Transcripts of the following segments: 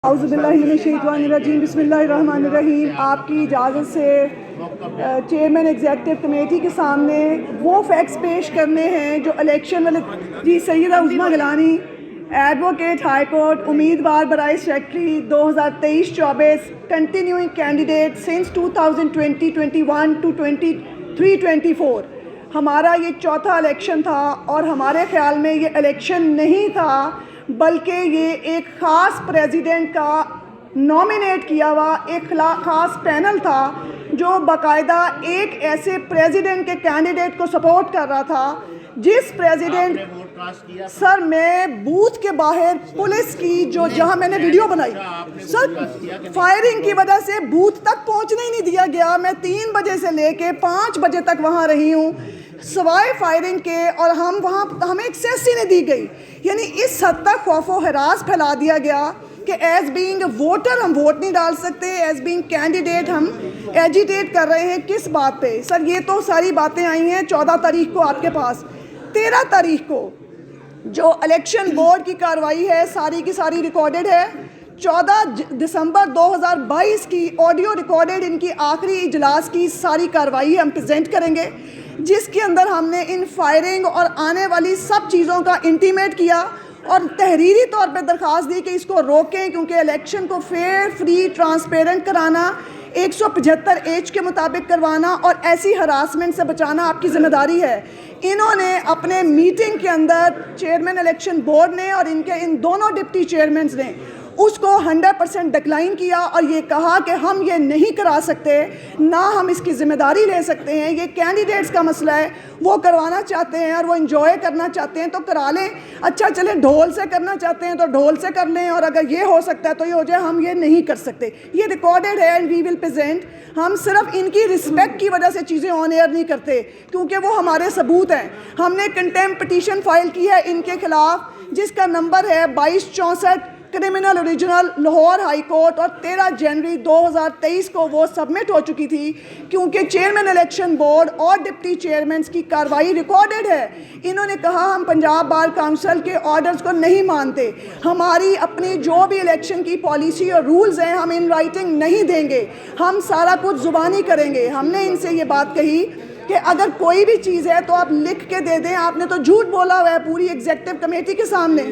اعوذ باللہ من الشیطان الرجیم، بسم اللہ الرحمن الرحیم۔ آپ کی اجازت سے چیئرمین ایگزیکٹو کمیٹی کے سامنے وہ فیکٹس پیش کرنے ہیں جو الیکشن والے جی Syeda Uzma Gilani, advocate high court, امیدوار برائے secretary 2023-24، continuing candidate since 2020-21 to 23-24۔ ہمارا یہ چوتھا الیکشن تھا اور ہمارے خیال میں یہ الیکشن نہیں تھا بلکہ یہ ایک خاص پریزیڈنٹ کا نامینیٹ کیا ہوا ایک خاص پینل تھا جو باقاعدہ ایک ایسے پریزیڈنٹ کے کینڈیڈیٹ کو سپورٹ کر رہا تھا جس پریزیڈنٹ سر میں بوتھ کے باہر پولیس کی جہاں میں نے ویڈیو بنائی سر فائرنگ کی وجہ سے بوتھ تک پہنچنے ہی نہیں دیا گیا۔ میں 3 بجے سے لے کے 5 بجے تک وہاں رہی ہوں سوائے فائرنگ کے، اور ہمیں ایکسیس ہی نہیں دی گئی۔ یعنی اس حد تک خوف و ہراس پھیلا دیا گیا کہ ایز بینگ ووٹر ہم ووٹ نہیں ڈال سکتے، ایز بینگ کینڈیڈیٹ ہم ایجیٹیٹ کر رہے ہیں کس بات پہ؟ سر یہ تو ساری باتیں آئی ہیں 14 تاریخ کو آپ کے پاس۔ 13 تاریخ کو جو الیکشن بورڈ کی کارروائی ہے ساری کی ساری ریکارڈڈ ہے۔ 14 دسمبر 2022 کی آڈیو ریکارڈڈ ان کی آخری اجلاس کی ساری کارروائی ہم پریزنٹ کریں گے، جس کے اندر ہم نے ان فائرنگ اور آنے والی سب چیزوں کا انٹیمیٹ کیا اور تحریری طور پہ درخواست دی کہ اس کو روکیں، کیونکہ الیکشن کو فیئر، فری، ٹرانسپیرنٹ کرانا، 175H کے مطابق کروانا اور ایسی ہراسمنٹ سے بچانا آپ کی ذمہ داری ہے۔ انہوں نے اپنے میٹنگ کے اندر چیئرمین الیکشن بورڈ نے اور ان دونوں ڈپٹی چیئرمینز نے اس کو 100% ڈکلائن کیا اور یہ کہا کہ ہم یہ نہیں کرا سکتے، نہ ہم اس کی ذمہ داری لے سکتے ہیں، یہ کینڈیڈیٹس کا مسئلہ ہے، وہ کروانا چاہتے ہیں اور وہ انجوائے کرنا چاہتے ہیں تو کرا لیں۔ اچھا چلیں ڈھول سے کرنا چاہتے ہیں تو ڈھول سے کر لیں، اور اگر یہ ہو سکتا ہے تو یہ ہو جائے، ہم یہ نہیں کر سکتے۔ یہ ریکارڈڈ ہے اینڈ وی ول پریزنٹ۔ ہم صرف ان کی رسپیکٹ کی وجہ سے چیزیں آن ایئر نہیں کرتے کیونکہ وہ ہمارے ثبوت ہیں۔ ہم نے کنٹیمپٹ پٹیشن فائل کی ہے ان کے خلاف جس کا نمبر ہے 2264 criminal original, Lahore high court, اور 13 جنوری 2023 کو وہ سبمٹ ہو چکی تھی کیونکہ چیئرمین الیکشن بورڈ اور ڈپٹی چیئرمینز کی کارروائی ریکارڈڈ ہے۔ انہوں نے کہا ہم پنجاب بار کونسل کے آرڈرز کو نہیں مانتے، ہماری اپنی جو بھی الیکشن کی پالیسی اور رولز ہیں ہم ان رائٹنگ نہیں دیں گے، ہم سارا کچھ زبانی کریں گے۔ ہم نے ان سے یہ بات کہی کہ اگر کوئی بھی چیز ہے تو آپ لکھ کے دے دیں، آپ نے تو جھوٹ بولا ہوا ہے پوری ایگزیکٹو کمیٹی کے سامنے۔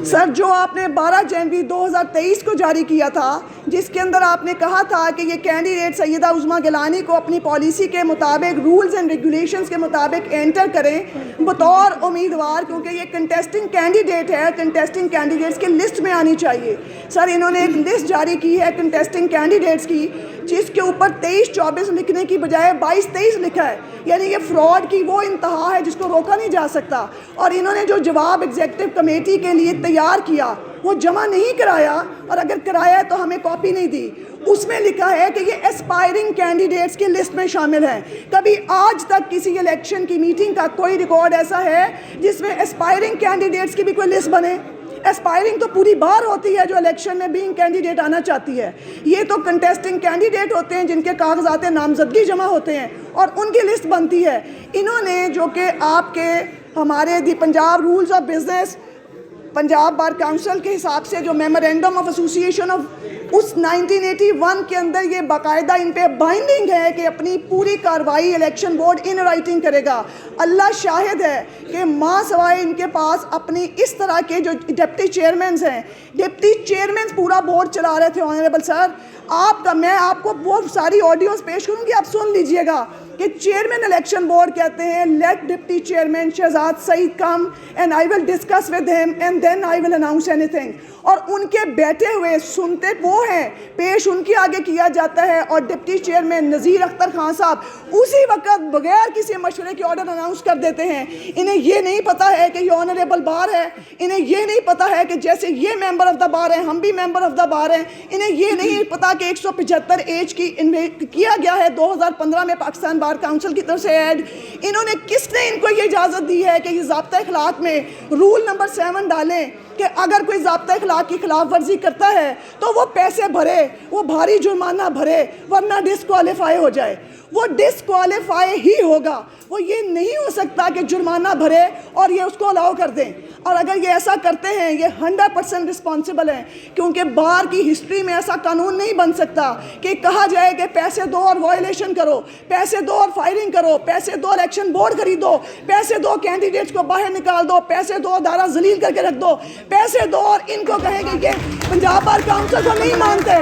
سر جو آپ نے 12 جنوری 2023 کو جاری کیا تھا جس کے اندر آپ نے کہا تھا کہ یہ کینڈیڈیٹ سیدہ عظمیٰ گیلانی کو اپنی پالیسی کے مطابق، رولز اینڈ ریگولیشنز کے مطابق انٹر کریں بطور امیدوار، کیونکہ یہ کنٹیسٹنگ کینڈیڈیٹ ہے، کنٹیسٹنگ کینڈیڈیٹس کی لسٹ میں آنی چاہیے۔ سر انہوں نے ایک لسٹ جاری کی ہے کنٹیسٹنگ کینڈیڈیٹس کی جس کے اوپر 23-24 لکھنے کی بجائے 22-23 لکھا ہے، یعنی یہ فراڈ کی وہ انتہا ہے جس کو روکا نہیں جا سکتا۔ اور انہوں نے جو جواب ایگزیکٹو کمیٹی کے لیے تیار کیا وہ جمع نہیں کرایا، اور اگر کرایا تو ہمیں کاپی نہیں دی۔ اس میں لکھا ہے کہ یہ اسپائرنگ کینڈیڈیٹس کی لسٹ میں شامل ہیں۔ کبھی آج تک کسی الیکشن کی میٹنگ کا کوئی ریکارڈ ایسا ہے جس میں اسپائرنگ کینڈیڈیٹس کی بھی کوئی لسٹ بنے؟ اسپائرنگ تو پوری بار ہوتی ہے جو الیکشن میں بینگ کینڈیڈیٹ آنا چاہتی ہے، یہ تو کنٹیسٹنگ کینڈیڈیٹ ہوتے ہیں جن کے کاغذات نامزدگی جمع ہوتے ہیں اور ان کی لسٹ بنتی ہے۔ انہوں نے جو کہ آپ کے ہمارے the Punjab rules of business, Punjab bar council کے حساب سے جو میمورینڈم آف ایسوسیشن آف اس 1981 کے اندر یہ باقاعدہ ان پہ بائنڈنگ ہے کہ اپنی پوری کارروائی الیکشن بورڈ ان رائٹنگ کرے گا۔ اللہ شاہد ہے کہ ماں سوائے ان کے پاس اپنی اس طرح کے جو ڈپٹی چیئرمینز ہیں، ڈپٹی چیئرمینز پورا بورڈ چلا رہے تھے۔ آنریبل سر میں آپ کو وہ ساری آڈیوز پیش کروں گی، آپ سن لیجئے گا کہ چیئرمین الیکشن بورڈ کہتے ہیں let deputy chairman Shahzad Saeed come and I will discuss with him and then I will announce anything, اور ان کے بیٹھے ہوئے سنتے وہ ہیں، پیش ان کے آگے کیا جاتا ہے، اور ڈپٹی چیئرمین نذیر اختر خان صاحب اسی وقت بغیر کسی مشورے کے آرڈر اناؤنس کر دیتے ہیں۔ انہیں یہ نہیں پتا ہے کہ یہ آنریبل بار ہے، انہیں یہ نہیں پتا ہے کہ جیسے یہ ممبر آف دا بار ہیں ہم بھی ممبر آف دا بار ہیں، انہیں یہ نہیں پتا کہ 175H کی کیا گیا ہے 2015 میں پاکستان بار کونسل کی طرف سے ایڈ۔ انہوں نے کس نے ان کو یہ اجازت دی ہے کہ یہ ضابطہ اخلاق میں رول نمبر 7 ڈالیں کہ اگر کوئی ضابطہ اخلاق کی خلاف ورزی کرتا ہے تو وہ پیسے بھرے، وہ بھاری جرمانہ بھرے، ورنہ ڈسکوالیفائی ہو جائے؟ وہ ڈسکوالیفائی ہی ہوگا، وہ یہ نہیں ہو سکتا کہ جرمانہ بھرے اور یہ اس کو الاؤ کر دیں۔ اور اگر یہ ایسا کرتے ہیں یہ 100% رسپانسبل ہیں، کیونکہ بار کی ہسٹری میں ایسا قانون نہیں بن سکتا کہ کہا جائے کہ پیسے دو اور وائلیشن کرو، پیسے دو اور فائرنگ کرو، پیسے دو الیکشن بورڈ خریدو، پیسے دو کینڈیڈیٹس کو باہر نکال دو، پیسے دو ادارہ ذلیل کر کے رکھ دو، پیسے دو اور ان کو کہیں کہ یہ پنجاب بار کاؤنسل کو نہیں مانتے۔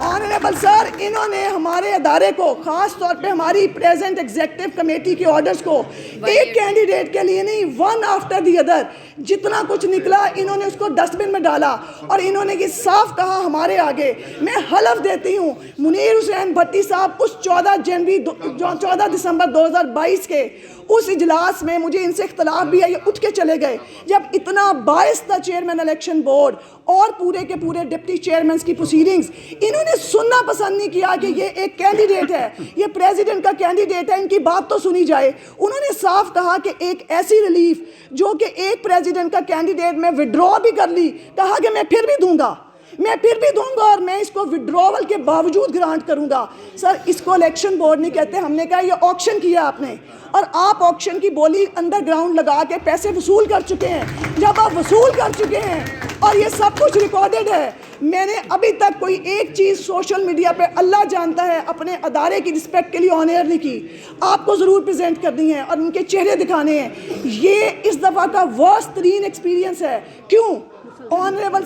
آنریبل سر، انہوں نے ہمارے ادارے کو، خاص طور پہ ہماری پریزنٹ ایگزیکٹو کمیٹی کے آرڈرز کو ایک کینڈیڈیٹ کے لیے نہیں، ون آفٹر دی ادر جتنا کچھ نکلا انہوں نے اس کو ڈسٹ بن میں ڈالا، اور انہوں نے یہ صاف کہا ہمارے آگے، میں حلف دیتی ہوں منیر حسین بھٹی صاحب اس 14 دسمبر 2022 کے اس اجلاس میں، مجھے ان سے اختلاف بھی ہے، یہ اٹھ کے چلے گئے جب اتنا باعث تھا چیئرمین الیکشن بورڈ اور پورے کے پورے ڈپٹی چیئرمینز کی پروسیڈنگز، انہوں نے سننا پسند نہیں کیا کہ یہ ایک کینڈیڈیٹ ہے، یہ پریزیڈنٹ کا کینڈیڈیٹ ہے، ان کی بات تو سنی جائے۔ انہوں نے صاف کہا کہ ایک ایسی ریلیف جو کہ ایک پریزیڈنٹ کا کینڈیڈیٹ میں وڈرا بھی کر لی، کہا کہ میں پھر بھی دوں گا، میں پھر بھی دوں گا، اور میں اس کو وڈراول کے باوجود گرانٹ کروں گا۔ سر، اس کو الیکشن بورڈ نہیں کہتے، ہم نے کہا یہ آکشن کیا آپ نے، اور آپ آکشن کی بولی انڈر گراؤنڈ لگا کے پیسے وصول کر چکے ہیں۔ جب آپ وصول کر چکے ہیں اور یہ سب کچھ ریکارڈڈ ہے، میں نے ابھی تک کوئی ایک چیز سوشل میڈیا پہ اللہ جانتا ہے اپنے ادارے کی رسپیکٹ کے لیے آن ایئر نہیں کی، آپ کو ضرور پریزنٹ کرنی ہے اور ان کے چہرے دکھانے ہیں۔ یہ اس دفعہ کا ورسٹ ترین ایکسپیرینس ہے۔ کیوں؟ آنریبل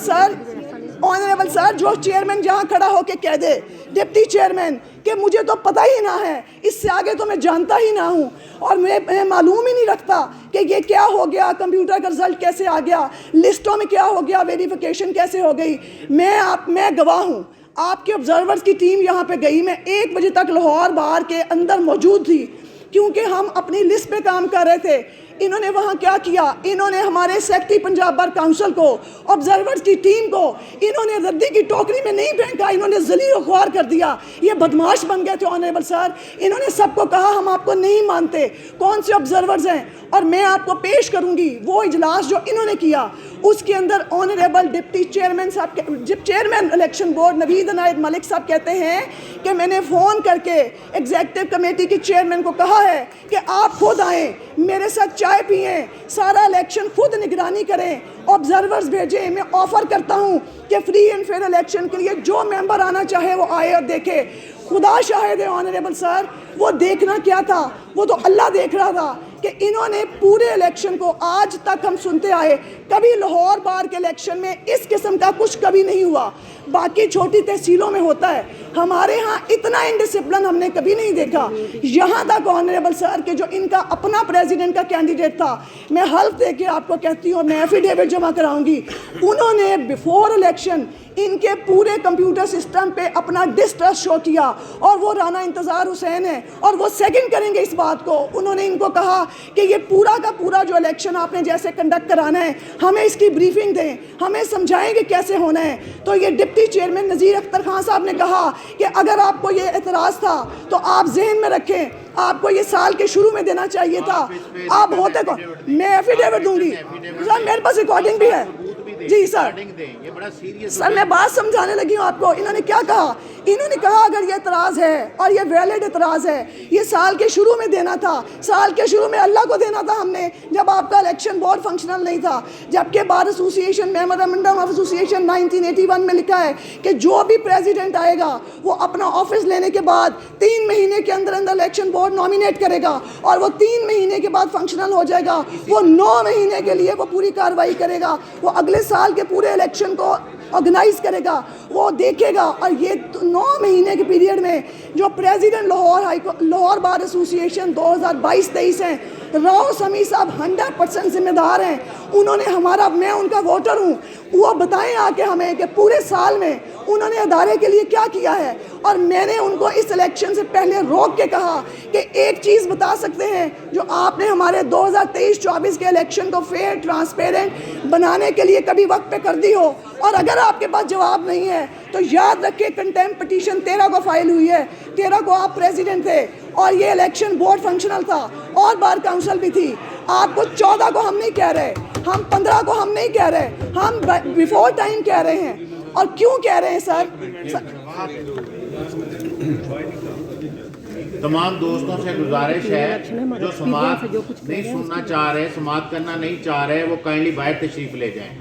سر، جو چیئرمین جہاں کھڑا ہو کے کہہ دے ڈپٹی چیئرمین کہ مجھے تو پتہ ہی نہ ہے، اس سے آگے تو میں جانتا ہی نہ ہوں، اور میں معلوم ہی نہیں رکھتا کہ یہ کیا ہو گیا، کمپیوٹر کا رزلٹ کیسے آ گیا، لسٹوں میں کیا ہو گیا، ویریفیکیشن کیسے ہو گئی، میں گواہ ہوں۔ آپ کے آبزرورز کی ٹیم یہاں پہ گئی، میں 1 بجے تک لاہور بار کے اندر موجود تھی، کیونکہ ہم اپنی لسٹ پہ کام کر رہے تھے۔ انہوں نے وہاں کیا کیا، انہوں نے ہمارے سیکرٹری پنجاب بار کاؤنسل کو، آبزرورز کی ٹیم کو، انہوں نے ردی کی ٹوکری میں نہیں پھینکا، انہوں نے ذلیل و خوار کر دیا، یہ بدماش بن گئے تھے آنریبل سر۔ انہوں نے سب کو کہا ہم آپ کو نہیں مانتے، کون سے آبزرورز ہیں، اور میں آپ کو پیش کروں گی وہ اجلاس جو انہوں نے کیا، اس کے اندر آنریبل ڈپٹی چیئرمین صاحب، چیئرمین الیکشن بورڈ نوید عنایت ملک صاحب کہتے ہیں کہ میں نے فون کر کے ایگزیکٹو کمیٹی کے چیئرمین کو کہا ہے کہ آپ خود آئیں، میرے ساتھ چائے پئیں، سارا الیکشن خود نگرانی کریں، آبزرورز بھیجیں، میں آفر کرتا ہوں کہ فری اینڈ فیئر الیکشن کے لیے جو ممبر آنا چاہے وہ آئے اور دیکھے۔ خدا شاہد ہے آنریبل سر، وہ دیکھنا کیا تھا، وہ تو اللہ دیکھ رہا تھا کہ انہوں نے پورے الیکشن کو، آج تک ہم سنتے آئے کبھی لاہور بار کے الیکشن میں اس قسم کا کچھ کبھی نہیں ہوا، باقی چھوٹی تحصیلوں میں ہوتا ہے، ہمارے ہاں اتنا انڈسپلن ہم نے کبھی نہیں دیکھا۔ یہاں تک آنریبل سر کہ جو ان کا اپنا پریزیڈنٹ کا کینڈیڈیٹ تھا، میں حلف دے کے آپ کو کہتی ہوں، میں ایفیڈیوٹ جمع کراؤں گی، انہوں نے بیفور الیکشن ان کے پورے کمپیوٹر سسٹم پہ اپنا ڈسٹرسٹ شو کیا، اور وہ رانا انتظار حسین ہے اور وہ سیکنڈ کریں گے اس بات کو۔ انہوں نے ان کو کہا کہ یہ پورا کا پورا جو الیکشن آپ نے جیسے کنڈکٹ کرانا ہے، ہمیں اس کی بریفنگ دیں، ہمیں سمجھائیں کہ کیسے ہونا ہے۔ تو یہ ڈپٹی چیئرمین نذیر اختر خان صاحب نے کہا کہ اگر آپ کو یہ اعتراض تھا تو آپ ذہن میں رکھیں، آپ کو یہ سال کے شروع میں دینا چاہیے تھا، آپ ہوتے کو میں ایفیڈیوٹ دوں گی سر، میرے پاس ریکارڈنگ بھی ہے۔ جی سر، سر میں بات سمجھانے لگی ہوں آپ کو۔ انہوں نے کیا کہا، انہوں نے کہا اگر یہ اعتراض ہے اور یہ ویلڈ اعتراض ہے، یہ سال کے شروع میں دینا تھا، سال کے شروع میں اللہ کو دینا تھا ہم نے، جب آپ کا الیکشن بورڈ فنکشنل نہیں تھا، جبکہ bar association memorandum of association 1981 میں لکھا ہے کہ جو بھی پریزیڈنٹ آئے گا وہ اپنا آفس لینے کے بعد 3 مہینے کے اندر اندر الیکشن بورڈ نامینیٹ کرے گا، اور وہ 3 مہینے کے بعد فنکشنل ہو جائے گا، وہ 9 مہینے کے لیے وہ پوری کارروائی کرے گا، وہ اگلے سال کے پورے الیکشن کو آرگنائز کرے گا، وہ دیکھے گا۔ اور یہ 9 مہینے کے پیریڈ میں جو پریزیڈنٹ لاہور بار ایسوسیشن 2022-23 ہیں، راؤ سمیع صاحب 100% ذمہ دار ہیں، انہوں نے میں ان کا ووٹر ہوں، وہ بتائیں آ کے ہمیں کہ پورے سال میں انہوں نے ادارے کے لیے کیا کیا ہے۔ اور میں نے ان کو اس الیکشن سے پہلے روک کے کہا کہ ایک چیز بتا سکتے ہیں جو آپ نے ہمارے 2023-24 کے الیکشن کو فیئر ٹرانسپیرنٹ بنانے کے لیے کبھی وقت پہ کر دی ہو، اور اگر آپ کے پاس جواب نہیں ہے تو یاد رکھیں کنٹیمپٹ پٹیشن 13 کو فائل ہوئی ہے، 13 کو آپ پریزیڈنٹ تھے اور یہ الیکشن بورڈ فنکشنل تھا اور بار کاؤنسل بھی تھی۔ آپ کو 14 کو ہم نہیں کہہ رہے، ہم 15 کو ہم نہیں کہہ رہے، ہم بیفور ٹائم کہہ رہے ہیں۔ اور کیوں کہہ رہے ہیں سر؟ تمام دوستوں سے گزارش ہے جو سماعت نہیں سننا چاہ رہے، سماعت کرنا نہیں چاہ رہے، وہ کائنڈلی باہر تشریف لے جائیں،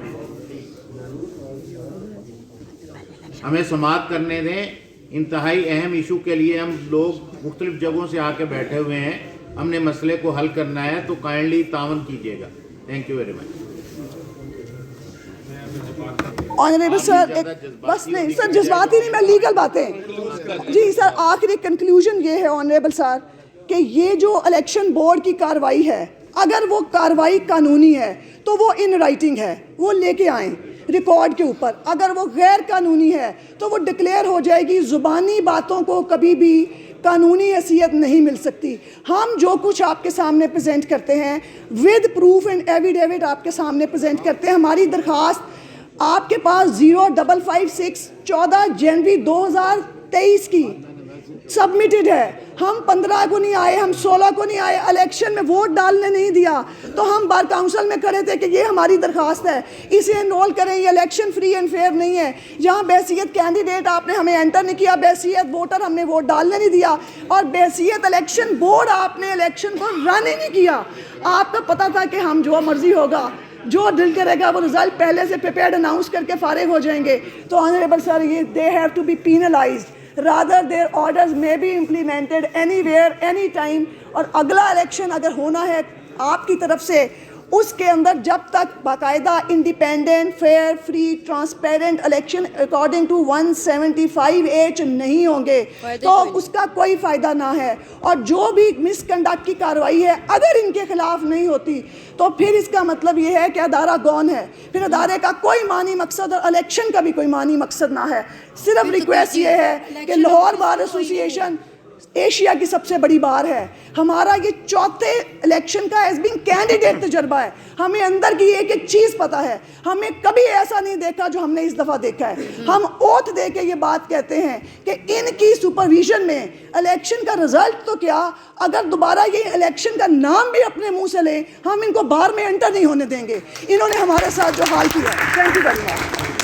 ہمیں سماعت کرنے دیں۔ انتہائی اہم ایشو کے لیے ہم لوگ مختلف جگہوں سے آ کے بیٹھے ہوئے ہیں، ہم نے مسئلے کو حل کرنا ہے، تو کائنڈلی تعاون کیجیے گا۔ Thank you very much. Honourable sir, بس نہیں سر، جذباتی نہیں، میں لیگل باتیں۔ جی سر، آخری کنکلوژن یہ ہے آنریبل سر کہ یہ جو الیکشن بورڈ کی کارروائی ہے، اگر وہ کارروائی قانونی ہے تو وہ ان رائٹنگ ہے، وہ لے کے آئیں ریکارڈ کے اوپر۔ اگر وہ غیر قانونی ہے تو وہ ڈکلیئر ہو جائے گی۔ زبانی باتوں کو کبھی بھی قانونی حیثیت نہیں مل سکتی۔ ہم جو کچھ آپ کے سامنے پریزنٹ کرتے ہیں ود پروف اینڈ ایویڈیوٹ آپ کے سامنے پریزنٹ کرتے ہیں۔ ہماری درخواست آپ کے پاس 0556 14 جنوری 2023 کی سبمیٹڈ ہے۔ ہم 15 کو نہیں آئے، ہم 16 کو نہیں آئے، الیکشن میں ووٹ ڈالنے نہیں دیا تو ہم بار کاؤنسل میں کھڑے تھے کہ یہ ہماری درخواست ہے، اسے انرول کریں، یہ الیکشن فری اینڈ فیئر نہیں ہے۔ جہاں بحیثیت کینڈیڈیٹ آپ نے ہمیں انٹر نہیں کیا، بحیثیت ووٹر ہم نے ووٹ ڈالنے نہیں دیا، اور بحیثیت الیکشن بورڈ آپ نے الیکشن کو رن ہی نہیں کیا۔ آپ کو پتہ تھا کہ ہم جو مرضی ہوگا، جو دل کرے گا وہ رزلٹ پہلے سے پریپیئرڈ اناؤنس کر کے فارغ ہو جائیں گے۔ تو آنریبل سر، یہ they have to be penalised, rather their orders may be implemented anywhere anytime۔ اور اگلا الیکشن اگر ہونا ہے آپ کی طرف سے، اس کے اندر جب تک باقاعدہ independent, fair, free, transparent election according to 175H نہیں ہوں گے تو اس کا کوئی فائدہ نہ ہے۔ اور جو بھی مس کنڈکٹ کی کارروائی ہے اگر ان کے خلاف نہیں ہوتی تو پھر اس کا مطلب یہ ہے کہ ادارہ گون ہے، پھر ادارے کا کوئی معنی مقصد اور الیکشن کا بھی کوئی معنی مقصد نہ ہے۔ صرف ریکویسٹ یہ ہے کہ لاہور بار ایسوسی ایشن ایشیا کی سب سے بڑی بار ہے، ہمارا یہ چوتھے الیکشن کا ایز بین کینڈیڈیٹ تجربہ ہے، ہمیں اندر کی ایک ایک چیز پتہ ہے، ہمیں کبھی ایسا نہیں دیکھا جو ہم نے اس دفعہ دیکھا ہے۔ ہم اوتھ دے کے یہ بات کہتے ہیں کہ ان کی سپرویژن میں الیکشن کا رزلٹ تو کیا، اگر دوبارہ یہ الیکشن کا نام بھی اپنے منہ سے لیں ہم ان کو بار میں انٹر نہیں ہونے دیں گے۔ انہوں نے ہمارے ساتھ جو حال کیا ہے، تھینک یو ویری مچ۔